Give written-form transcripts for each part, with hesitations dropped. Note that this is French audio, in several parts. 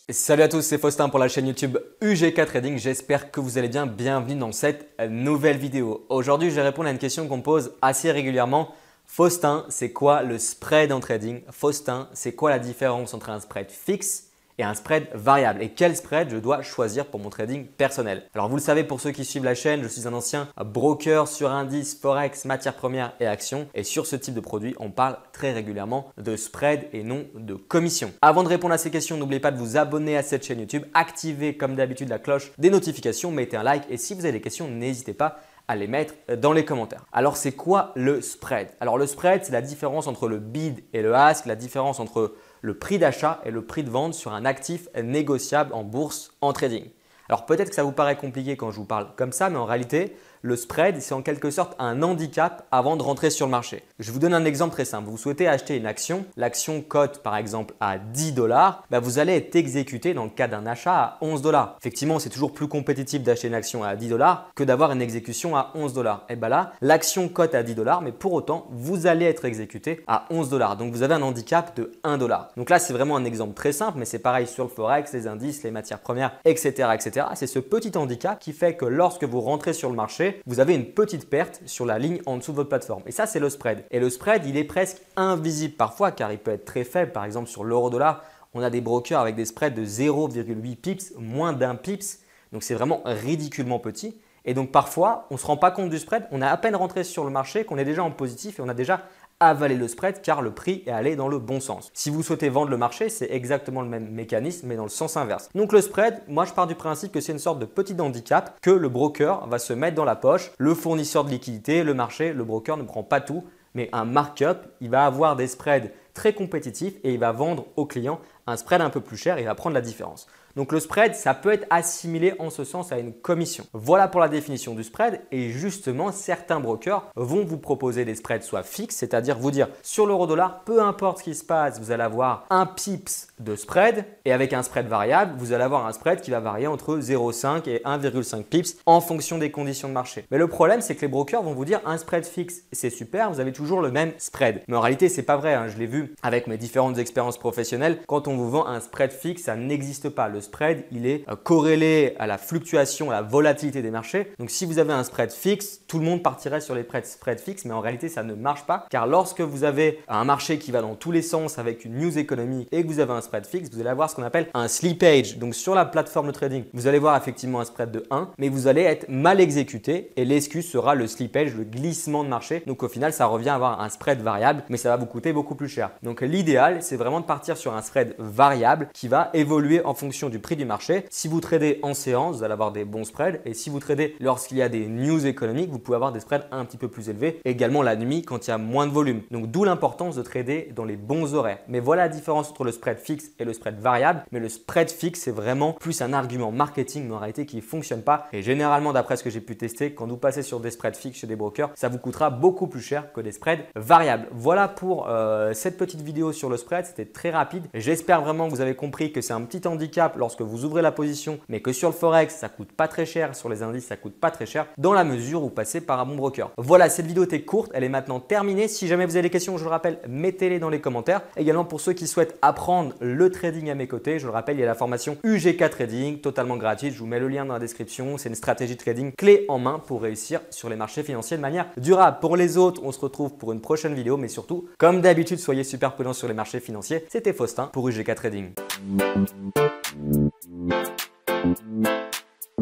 Salut à tous, c'est Faustin pour la chaîne YouTube UGK Trading. J'espère que vous allez bien. Bienvenue dans cette nouvelle vidéo. Aujourd'hui, je vais répondre à une question qu'on me pose assez régulièrement. Faustin, c'est quoi le spread en trading? Faustin, c'est quoi la différence entre un spread fixe et un spread variable? Et quel spread je dois choisir pour mon trading personnel? Alors vous le savez, pour ceux qui suivent la chaîne, je suis un ancien broker sur indices, forex, matières premières et actions. Et sur ce type de produit, on parle très régulièrement de spread et non de commission. Avant de répondre à ces questions, n'oubliez pas de vous abonner à cette chaîne YouTube, activez comme d'habitude la cloche des notifications, mettez un like et si vous avez des questions, n'hésitez pas à les mettre dans les commentaires. Alors c'est quoi le spread? Alors le spread, c'est la différence entre le bid et le ask, la différence entre le prix d'achat et le prix de vente sur un actif négociable en bourse en trading. Alors peut-être que ça vous paraît compliqué quand je vous parle comme ça, mais en réalité, le spread, c'est en quelque sorte un handicap avant de rentrer sur le marché. Je vous donne un exemple très simple. Vous souhaitez acheter une action, l'action cote par exemple à 10 $, vous allez être exécuté dans le cas d'un achat à 11 $. Effectivement, c'est toujours plus compétitif d'acheter une action à 10 $ que d'avoir une exécution à 11 $. Et bien là, l'action cote à 10 $, mais pour autant, vous allez être exécuté à 11 $. Donc vous avez un handicap de 1 $. Donc là, c'est vraiment un exemple très simple, mais c'est pareil sur le forex, les indices, les matières premières, etc. etc. C'est ce petit handicap qui fait que lorsque vous rentrez sur le marché, vous avez une petite perte sur la ligne en dessous de votre plateforme. Et ça, c'est le spread. Et le spread, il est presque invisible parfois car il peut être très faible. Par exemple, sur l'euro-dollar, on a des brokers avec des spreads de 0,8 pips, moins d'un pips. Donc, c'est vraiment ridiculement petit. Et donc, parfois, on ne se rend pas compte du spread. On a à peine rentré sur le marché qu'on est déjà en positif et on a déjà avaler le spread car le prix est allé dans le bon sens. Si vous souhaitez vendre le marché, c'est exactement le même mécanisme mais dans le sens inverse. Donc le spread, moi je pars du principe que c'est une sorte de petit handicap que le broker va se mettre dans la poche. Le fournisseur de liquidité, le marché, le broker ne prend pas tout, mais un markup, il va avoir des spreads très compétitifs et il va vendre au client un spread un peu plus cher et il va prendre la différence. Donc le spread, ça peut être assimilé en ce sens à une commission. Voilà pour la définition du spread et justement, certains brokers vont vous proposer des spreads soit fixes, c'est-à-dire vous dire sur l'euro-dollar, peu importe ce qui se passe, vous allez avoir un pips de spread et avec un spread variable, vous allez avoir un spread qui va varier entre 0,5 et 1,5 pips en fonction des conditions de marché. Mais le problème, c'est que les brokers vont vous dire un spread fixe, c'est super, vous avez toujours le même spread. Mais en réalité, c'est pas vrai, hein. Je l'ai vu avec mes différentes expériences professionnelles. Quand on vous vend un spread fixe, ça n'existe pas. Le spread, il est corrélé à la fluctuation, à la volatilité des marchés. Donc, si vous avez un spread fixe, tout le monde partirait sur les spreads fixes, mais en réalité, ça ne marche pas car lorsque vous avez un marché qui va dans tous les sens avec une news économique et que vous avez un spread fixe, vous allez avoir ce qu'on appelle un slippage. Donc, sur la plateforme de trading, vous allez voir effectivement un spread de 1, mais vous allez être mal exécuté et l'excuse sera le slippage, le glissement de marché. Donc, au final, ça revient à avoir un spread variable, mais ça va vous coûter beaucoup plus cher. Donc, l'idéal, c'est vraiment de partir sur un spread variable qui va évoluer en fonction du prix du marché. Si vous tradez en séance, vous allez avoir des bons spreads et si vous tradez lorsqu'il y a des news économiques, vous pouvez avoir des spreads un petit peu plus élevés. Également la nuit quand il y a moins de volume. Donc d'où l'importance de trader dans les bons horaires. Mais voilà la différence entre le spread fixe et le spread variable. Mais le spread fixe, c'est vraiment plus un argument marketing, mais en réalité qui ne fonctionne pas. Et généralement, d'après ce que j'ai pu tester, quand vous passez sur des spreads fixes chez des brokers, ça vous coûtera beaucoup plus cher que des spreads variables. Voilà pour cette petite vidéo sur le spread. C'était très rapide. J'espère vraiment que vous avez compris que c'est un petit handicap lorsque vous ouvrez la position, mais que sur le forex, ça coûte pas très cher, sur les indices, ça coûte pas très cher, dans la mesure où vous passez par un bon broker. Voilà, cette vidéo était courte, elle est maintenant terminée. Si jamais vous avez des questions, je le rappelle, mettez-les dans les commentaires. Également pour ceux qui souhaitent apprendre le trading à mes côtés, je le rappelle, il y a la formation UGK Trading, totalement gratuite. Je vous mets le lien dans la description. C'est une stratégie de trading clé en main pour réussir sur les marchés financiers de manière durable. Pour les autres, on se retrouve pour une prochaine vidéo, mais surtout, comme d'habitude, soyez super prudents sur les marchés financiers. C'était Faustin pour UGK Trading.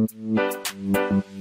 Thank you.